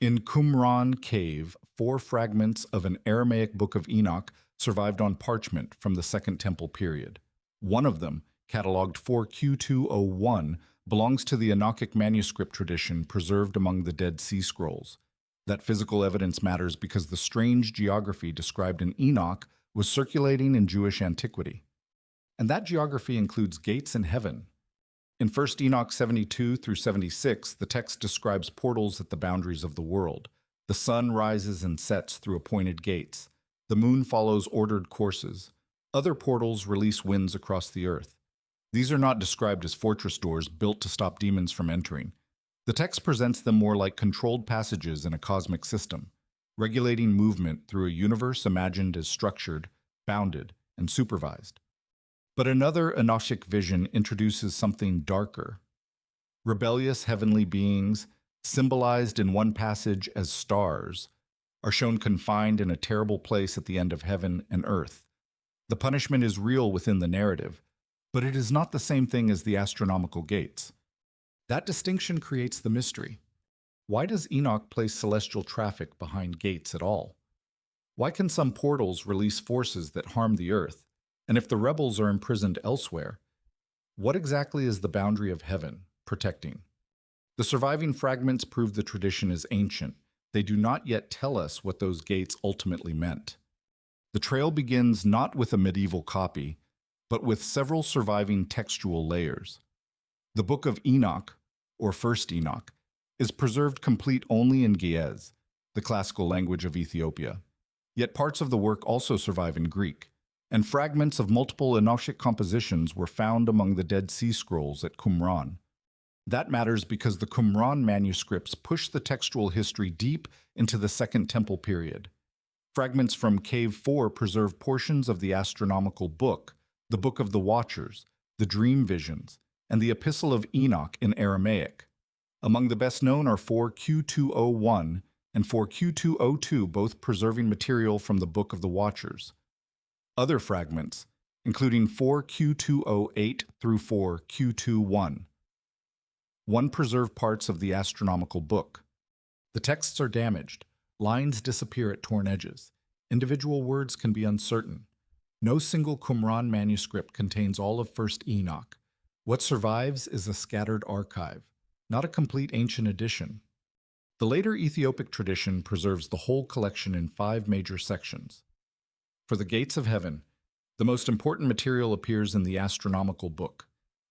In Qumran cave, 4 fragments of an Aramaic Book of Enoch survived on parchment from the Second Temple period. One of them, catalogued 4Q201, belongs to the Enochic manuscript tradition preserved among the Dead Sea Scrolls. That physical evidence matters because the strange geography described in Enoch was circulating in Jewish antiquity. And that geography includes gates in heaven. In 1 Enoch 72 through 76, the text describes portals at the boundaries of the world. The sun rises and sets through appointed gates. The moon follows ordered courses. Other portals release winds across the earth. These are not described as fortress doors built to stop demons from entering. The text presents them more like controlled passages in a cosmic system, regulating movement through a universe imagined as structured, bounded, and supervised. But another Enochic vision introduces something darker. Rebellious heavenly beings, symbolized in one passage as stars, are shown confined in a terrible place at the end of heaven and earth. The punishment is real within the narrative, but it is not the same thing as the astronomical gates. That distinction creates the mystery. Why does Enoch place celestial traffic behind gates at all? Why can some portals release forces that harm the earth? And if the rebels are imprisoned elsewhere, what exactly is the boundary of heaven protecting? The surviving fragments prove the tradition is ancient. They do not yet tell us what those gates ultimately meant. The trail begins not with a medieval copy, but with several surviving textual layers. The Book of Enoch, or First Enoch, is preserved complete only in Ge'ez, the classical language of Ethiopia. Yet parts of the work also survive in Greek, and fragments of multiple Enochic compositions were found among the Dead Sea Scrolls at Qumran. That matters because the Qumran manuscripts push the textual history deep into the Second Temple period. Fragments from Cave 4 preserve portions of the astronomical book, the Book of the Watchers, the Dream Visions, and the Epistle of Enoch in Aramaic. Among the best known are 4Q201 and 4Q202, both preserving material from the Book of the Watchers. Other fragments, including 4Q208 through 4Q21. One preserve parts of the astronomical book. The texts are damaged. Lines disappear at torn edges. Individual words can be uncertain. No single Qumran manuscript contains all of First Enoch. What survives is a scattered archive, not a complete ancient edition. The later Ethiopic tradition preserves the whole collection in 5 major sections. For the gates of heaven, the most important material appears in the astronomical book,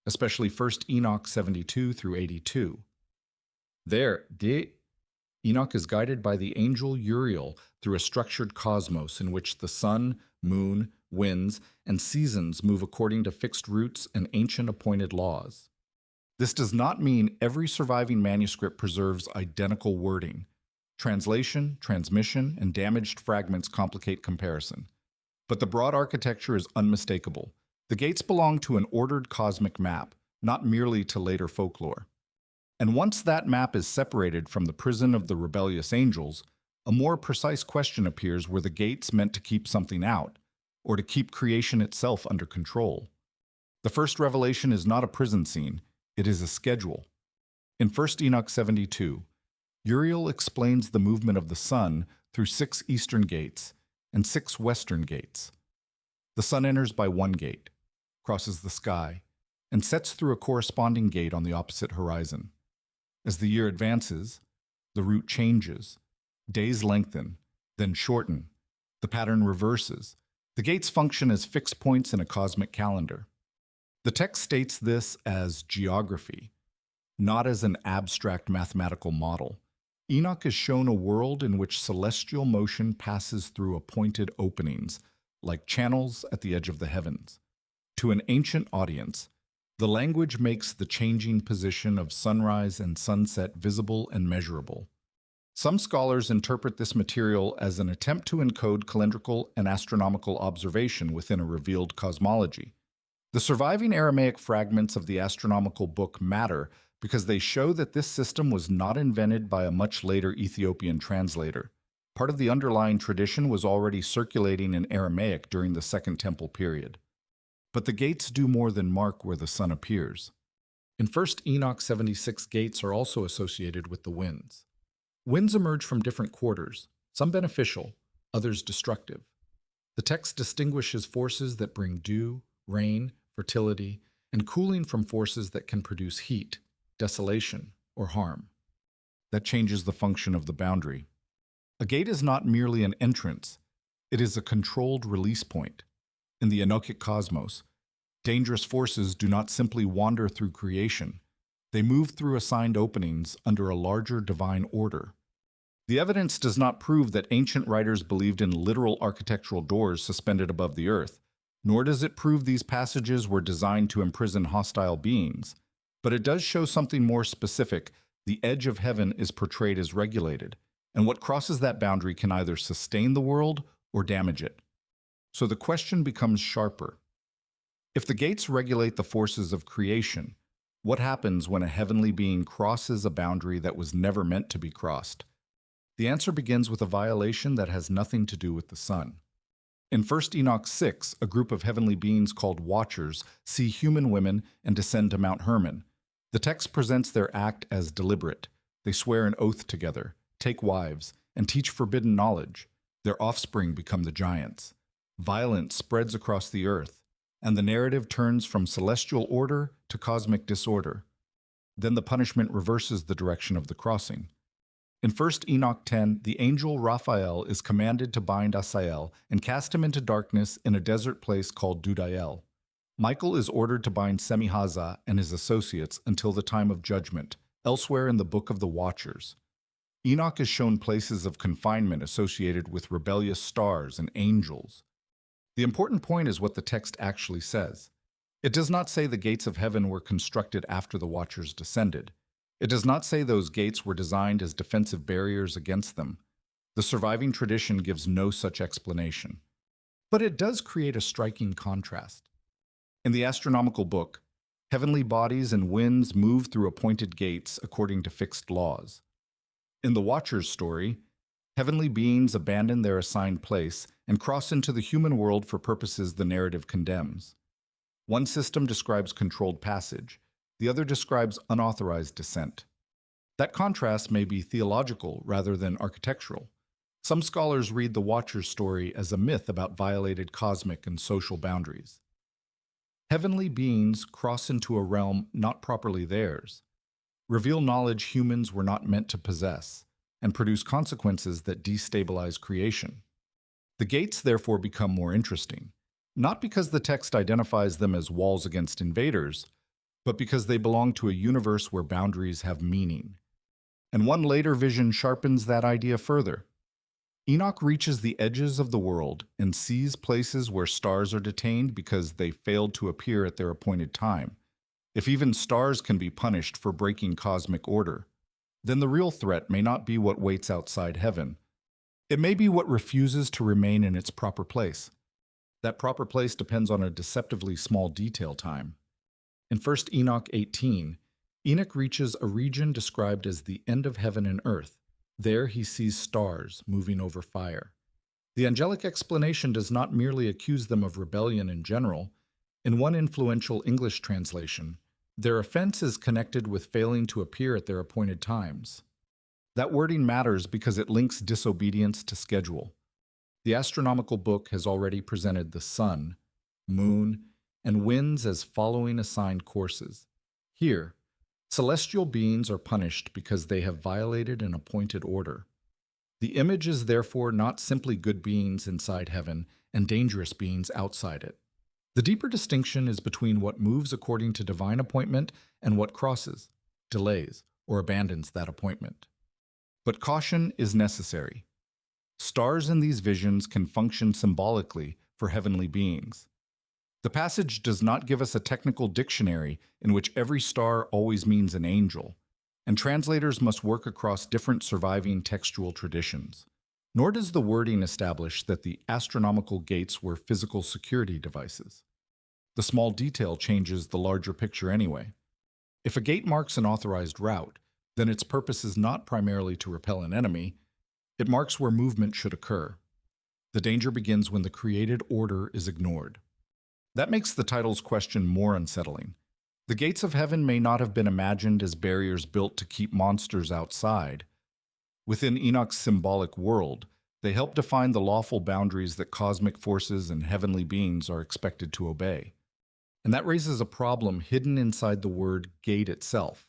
especially 1 Enoch 72 through 82. There, Enoch is guided by the angel Uriel through a structured cosmos in which the sun, moon, winds, and seasons move according to fixed routes and ancient appointed laws. This does not mean every surviving manuscript preserves identical wording. Translation, transmission, and damaged fragments complicate comparison. But the broad architecture is unmistakable. The gates belong to an ordered cosmic map, not merely to later folklore. And once that map is separated from the prison of the rebellious angels, a more precise question appears: were the gates meant to keep something out, or to keep creation itself under control? The first revelation is not a prison scene, it is a schedule. In 1 Enoch 72, Uriel explains the movement of the sun through 6 eastern gates and 6 western gates. The sun enters by one gate, crosses the sky, and sets through a corresponding gate on the opposite horizon. As the year advances, the route changes. Days lengthen, then shorten. The pattern reverses. The gates function as fixed points in a cosmic calendar. The text states this as geography, not as an abstract mathematical model. Enoch is shown a world in which celestial motion passes through appointed openings, like channels at the edge of the heavens. To an ancient audience, the language makes the changing position of sunrise and sunset visible and measurable. Some scholars interpret this material as an attempt to encode calendrical and astronomical observation within a revealed cosmology. The surviving Aramaic fragments of the astronomical book matter because they show that this system was not invented by a much later Ethiopian translator. Part of the underlying tradition was already circulating in Aramaic during the Second Temple period. But the gates do more than mark where the sun appears. In 1 Enoch 76, gates are also associated with the winds. Winds emerge from different quarters, some beneficial, others destructive. The text distinguishes forces that bring dew, rain, fertility, and cooling from forces that can produce heat, desolation, or harm. That changes the function of the boundary. A gate is not merely an entrance, it is a controlled release point. In the Enochic cosmos, dangerous forces do not simply wander through creation, they move through assigned openings under a larger divine order. The evidence does not prove that ancient writers believed in literal architectural doors suspended above the earth, nor does it prove these passages were designed to imprison hostile beings. But it does show something more specific. The edge of heaven is portrayed as regulated, and what crosses that boundary can either sustain the world or damage it. So the question becomes sharper. If the gates regulate the forces of creation, what happens when a heavenly being crosses a boundary that was never meant to be crossed? The answer begins with a violation that has nothing to do with the sun. In 1 Enoch 6, a group of heavenly beings called Watchers see human women and descend to Mount Hermon. The text presents their act as deliberate. They swear an oath together, take wives, and teach forbidden knowledge. Their offspring become the giants. Violence spreads across the earth, and the narrative turns from celestial order to cosmic disorder. Then the punishment reverses the direction of the crossing. In 1 Enoch 10, the angel Raphael is commanded to bind Asael and cast him into darkness in a desert place called Dudael. Michael is ordered to bind Semihaza and his associates until the time of judgment, elsewhere in the Book of the Watchers. Enoch is shown places of confinement associated with rebellious stars and angels. The important point is what the text actually says. It does not say the gates of heaven were constructed after the Watchers descended. It does not say those gates were designed as defensive barriers against them. The surviving tradition gives no such explanation. But it does create a striking contrast. In the astronomical book, heavenly bodies and winds move through appointed gates according to fixed laws. In the Watcher's story, heavenly beings abandon their assigned place and cross into the human world for purposes the narrative condemns. One system describes controlled passage, the other describes unauthorized descent. That contrast may be theological rather than architectural. Some scholars read the Watcher's story as a myth about violated cosmic and social boundaries. Heavenly beings cross into a realm not properly theirs, reveal knowledge humans were not meant to possess, and produce consequences that destabilize creation. The gates therefore become more interesting, not because the text identifies them as walls against invaders, but because they belong to a universe where boundaries have meaning. And one later vision sharpens that idea further. Enoch reaches the edges of the world and sees places where stars are detained because they failed to appear at their appointed time. If even stars can be punished for breaking cosmic order, then the real threat may not be what waits outside heaven. It may be what refuses to remain in its proper place. That proper place depends on a deceptively small detail time. In 1 Enoch 18, Enoch reaches a region described as the end of heaven and earth. There he sees stars moving over fire. The angelic explanation does not merely accuse them of rebellion in general. In one influential English translation, their offense is connected with failing to appear at their appointed times. That wording matters because it links disobedience to schedule. The astronomical book has already presented the sun, moon, and winds as following assigned courses. Here, celestial beings are punished because they have violated an appointed order. The image is therefore not simply good beings inside heaven and dangerous beings outside it. The deeper distinction is between what moves according to divine appointment and what crosses, delays, or abandons that appointment. But caution is necessary. Stars in these visions can function symbolically for heavenly beings. The passage does not give us a technical dictionary in which every star always means an angel, and translators must work across different surviving textual traditions. Nor does the wording establish that the astronomical gates were physical security devices. The small detail changes the larger picture anyway. If a gate marks an authorized route, then its purpose is not primarily to repel an enemy. It marks where movement should occur. The danger begins when the created order is ignored. That makes the title's question more unsettling. The gates of heaven may not have been imagined as barriers built to keep monsters outside. Within Enoch's symbolic world, they help define the lawful boundaries that cosmic forces and heavenly beings are expected to obey. And that raises a problem hidden inside the word gate itself.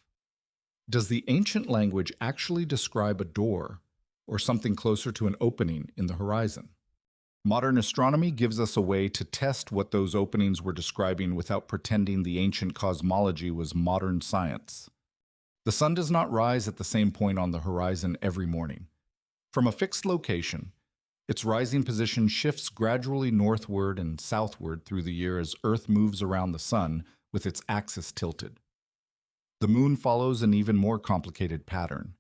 Does the ancient language actually describe a door or something closer to an opening in the horizon? Modern astronomy gives us a way to test what those openings were describing without pretending the ancient cosmology was modern science. The sun does not rise at the same point on the horizon every morning. From a fixed location, its rising position shifts gradually northward and southward through the year as Earth moves around the sun with its axis tilted. The moon follows an even more complicated pattern.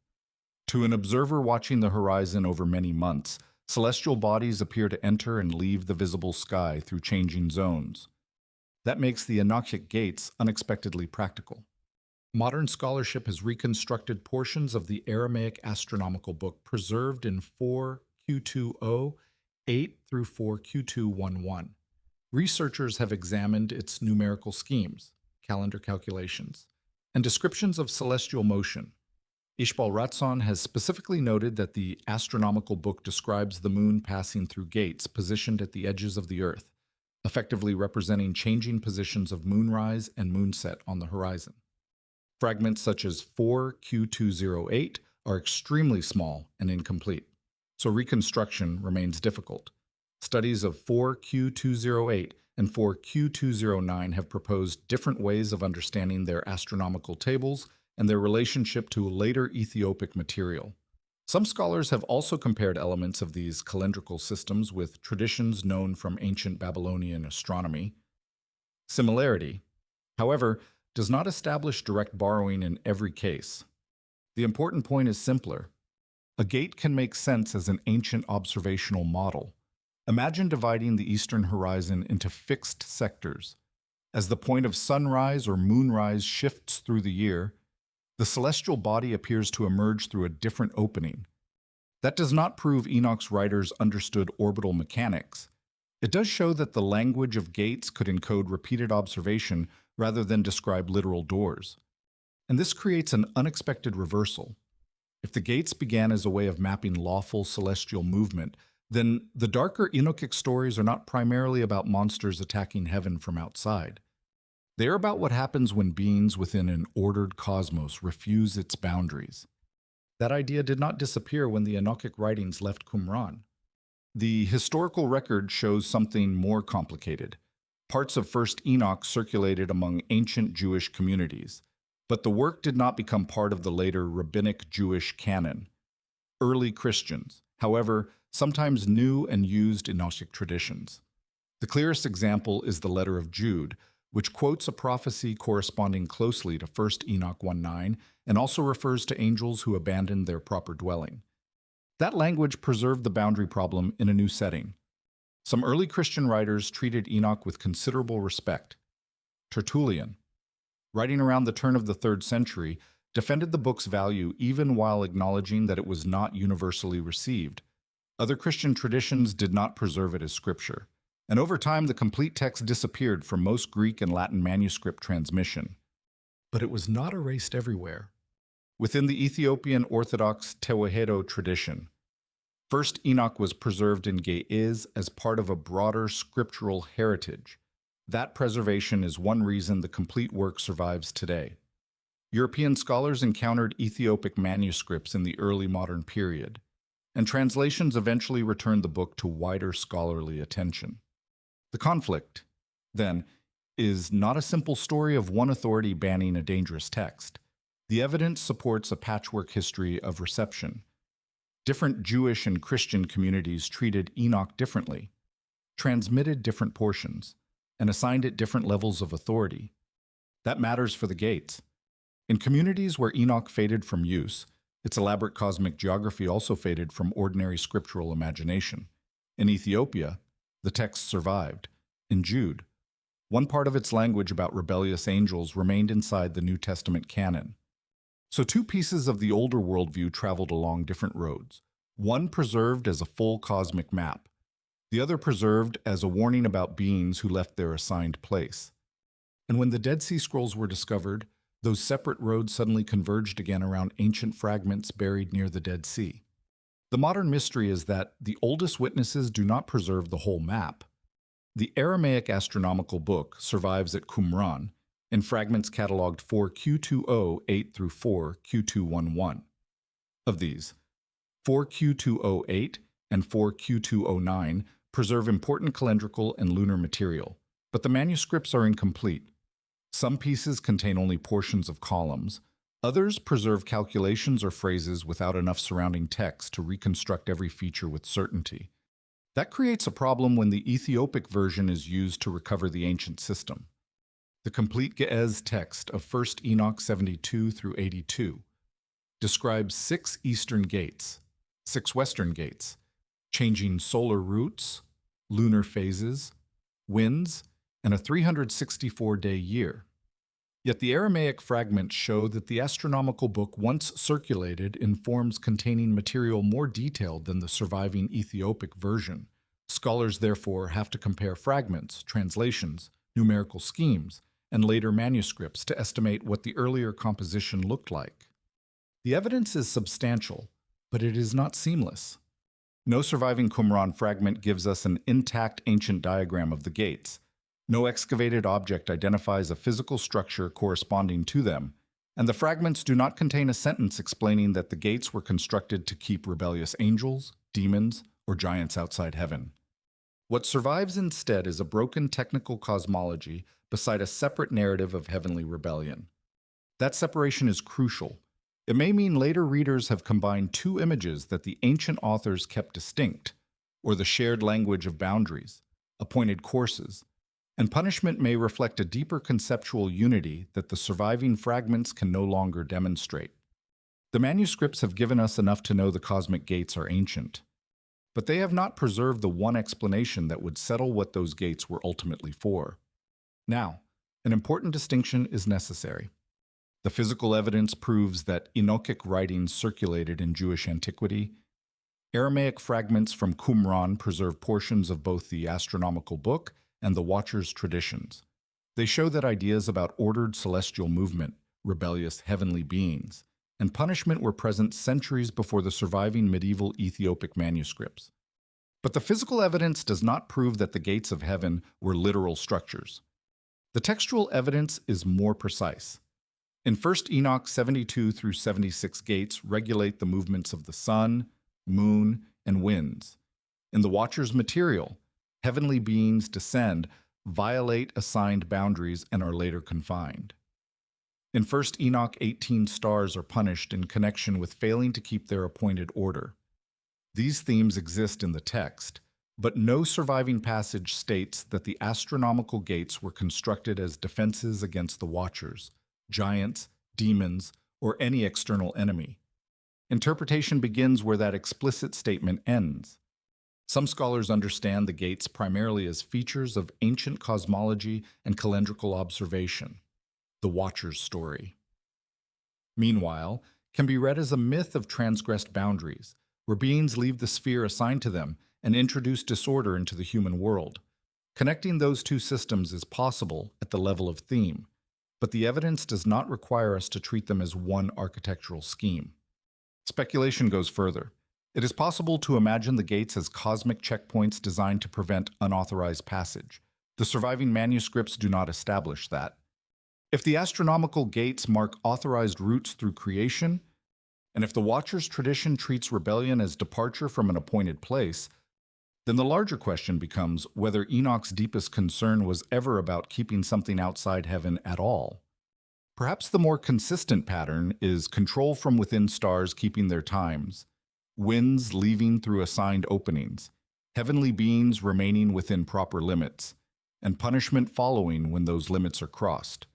To an observer watching the horizon over many months, celestial bodies appear to enter and leave the visible sky through changing zones. That makes the Enochic gates unexpectedly practical. Modern scholarship has reconstructed portions of the Aramaic astronomical book preserved in 4Q20 8 through 4Q211. Researchers have examined its numerical schemes, calendar calculations, and descriptions of celestial motion. Ishbal Ratson has specifically noted that the astronomical book describes the moon passing through gates positioned at the edges of the Earth, effectively representing changing positions of moonrise and moonset on the horizon. Fragments such as 4Q208 are extremely small and incomplete, so reconstruction remains difficult. Studies of 4Q208 and 4Q209 have proposed different ways of understanding their astronomical tables and their relationship to later Ethiopic material. Some scholars have also compared elements of these calendrical systems with traditions known from ancient Babylonian astronomy. Similarity, however, does not establish direct borrowing in every case. The important point is simpler. A gate can make sense as an ancient observational model. Imagine dividing the eastern horizon into fixed sectors. As the point of sunrise or moonrise shifts through the year, the celestial body appears to emerge through a different opening. That does not prove Enoch's writers understood orbital mechanics. It does show that the language of gates could encode repeated observation rather than describe literal doors. And this creates an unexpected reversal. If the gates began as a way of mapping lawful celestial movement, then the darker Enochic stories are not primarily about monsters attacking heaven from outside. They are about what happens when beings within an ordered cosmos refuse its boundaries. That idea did not disappear when the Enochic writings left Qumran. The historical record shows something more complicated. Parts of First Enoch circulated among ancient Jewish communities, but the work did not become part of the later rabbinic Jewish canon. Early Christians, however, sometimes knew and used Enochic traditions. The clearest example is the letter of Jude, which quotes a prophecy corresponding closely to 1 Enoch 1:9 and also refers to angels who abandoned their proper dwelling. That language preserved the boundary problem in a new setting. Some early Christian writers treated Enoch with considerable respect. Tertullian, writing around the turn of the 3rd century, defended the book's value even while acknowledging that it was not universally received. Other Christian traditions did not preserve it as scripture, and over time the complete text disappeared from most Greek and Latin manuscript transmission. But it was not erased everywhere. Within the Ethiopian Orthodox Tewahedo tradition, 1 Enoch was preserved in Ge'ez as part of a broader scriptural heritage. That preservation is one reason the complete work survives today. European scholars encountered Ethiopic manuscripts in the early modern period, and translations eventually returned the book to wider scholarly attention. The conflict, then, is not a simple story of one authority banning a dangerous text. The evidence supports a patchwork history of reception. Different Jewish and Christian communities treated Enoch differently, transmitted different portions, and assigned it different levels of authority. That matters for the gates. In communities where Enoch faded from use, its elaborate cosmic geography also faded from ordinary scriptural imagination. In Ethiopia, the text survived. In Jude, one part of its language about rebellious angels remained inside the New Testament canon. So two pieces of the older worldview traveled along different roads, one preserved as a full cosmic map, the other preserved as a warning about beings who left their assigned place. And when the Dead Sea Scrolls were discovered, those separate roads suddenly converged again around ancient fragments buried near the Dead Sea. The modern mystery is that the oldest witnesses do not preserve the whole map. The Aramaic astronomical book survives at Qumran in fragments cataloged 4Q208 through 4Q211. Of these, 4Q208 and 4Q209 preserve important calendrical and lunar material, but the manuscripts are incomplete. Some pieces contain only portions of columns. Others preserve calculations or phrases without enough surrounding text to reconstruct every feature with certainty. That creates a problem when the Ethiopic version is used to recover the ancient system. The complete Ge'ez text of 1st Enoch 72 through 82 describes 6 eastern gates, 6 western gates, changing solar routes, lunar phases, winds, and a 364-day year. Yet the Aramaic fragments show that the astronomical book once circulated in forms containing material more detailed than the surviving Ethiopic version. Scholars therefore have to compare fragments, translations, numerical schemes, and later manuscripts to estimate what the earlier composition looked like. The evidence is substantial, but it is not seamless. No surviving Qumran fragment gives us an intact ancient diagram of the gates. No excavated object identifies a physical structure corresponding to them, and the fragments do not contain a sentence explaining that the gates were constructed to keep rebellious angels, demons, or giants outside heaven. What survives instead is a broken technical cosmology beside a separate narrative of heavenly rebellion. That separation is crucial. It may mean later readers have combined 2 images that the ancient authors kept distinct, or the shared language of boundaries, appointed courses, and punishment may reflect a deeper conceptual unity that the surviving fragments can no longer demonstrate. The manuscripts have given us enough to know the cosmic gates are ancient, but they have not preserved the one explanation that would settle what those gates were ultimately for. Now, an important distinction is necessary. The physical evidence proves that Enochic writings circulated in Jewish antiquity. Aramaic fragments from Qumran preserve portions of both the astronomical book and the Watcher's traditions. They show that ideas about ordered celestial movement, rebellious heavenly beings, and punishment were present centuries before the surviving medieval Ethiopic manuscripts. But the physical evidence does not prove that the gates of heaven were literal structures. The textual evidence is more precise. In 1st Enoch 72 through 76 gates regulate the movements of the sun, moon, and winds. In the Watcher's material, heavenly beings descend, violate assigned boundaries, and are later confined. In 1st Enoch, 18 stars are punished in connection with failing to keep their appointed order. These themes exist in the text, but no surviving passage states that the astronomical gates were constructed as defenses against the Watchers, giants, demons, or any external enemy. Interpretation begins where that explicit statement ends. Some scholars understand the gates primarily as features of ancient cosmology and calendrical observation, the Watcher's story. Meanwhile, can be read as a myth of transgressed boundaries, where beings leave the sphere assigned to them and introduce disorder into the human world. Connecting those 2 systems is possible at the level of theme, but the evidence does not require us to treat them as one architectural scheme. Speculation goes further. It is possible to imagine the gates as cosmic checkpoints designed to prevent unauthorized passage. The surviving manuscripts do not establish that. If the astronomical gates mark authorized routes through creation, and if the Watcher's tradition treats rebellion as departure from an appointed place, then the larger question becomes whether Enoch's deepest concern was ever about keeping something outside heaven at all. Perhaps the more consistent pattern is control from within stars keeping their times, winds leaving through assigned openings, heavenly beings remaining within proper limits, and punishment following when those limits are crossed.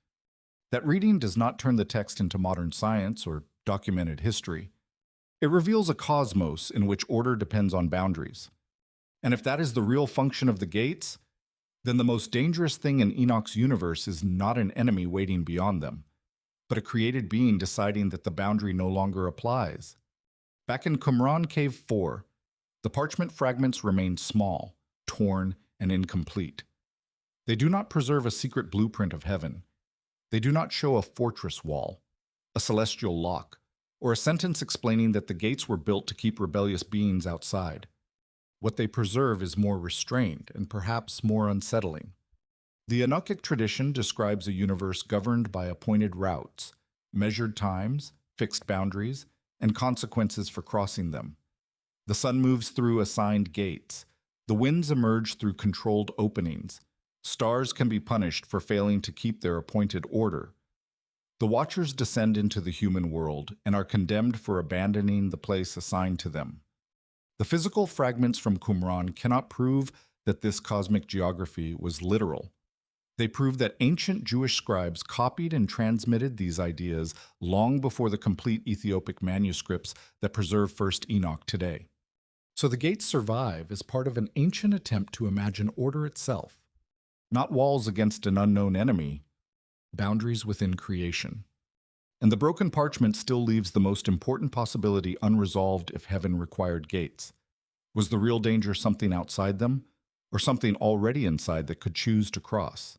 That reading does not turn the text into modern science or documented history. It reveals a cosmos in which order depends on boundaries. And if that is the real function of the gates, then the most dangerous thing in Enoch's universe is not an enemy waiting beyond them, but a created being deciding that the boundary no longer applies. Back in Qumran Cave 4, the parchment fragments remain small, torn, and incomplete. They do not preserve a secret blueprint of heaven. They do not show a fortress wall, a celestial lock, or a sentence explaining that the gates were built to keep rebellious beings outside. What they preserve is more restrained and perhaps more unsettling. The Enochic tradition describes a universe governed by appointed routes, measured times, fixed boundaries, and consequences for crossing them. The sun moves through assigned gates. The winds emerge through controlled openings. Stars can be punished for failing to keep their appointed order. The Watchers descend into the human world and are condemned for abandoning the place assigned to them. The physical fragments from Qumran cannot prove that this cosmic geography was literal. They prove that ancient Jewish scribes copied and transmitted these ideas long before the complete Ethiopic manuscripts that preserve 1st Enoch today. So the gates survive as part of an ancient attempt to imagine order itself. Not walls against an unknown enemy, boundaries within creation. And the broken parchment still leaves the most important possibility unresolved if heaven required gates. Was the real danger something outside them, or something already inside that could choose to cross?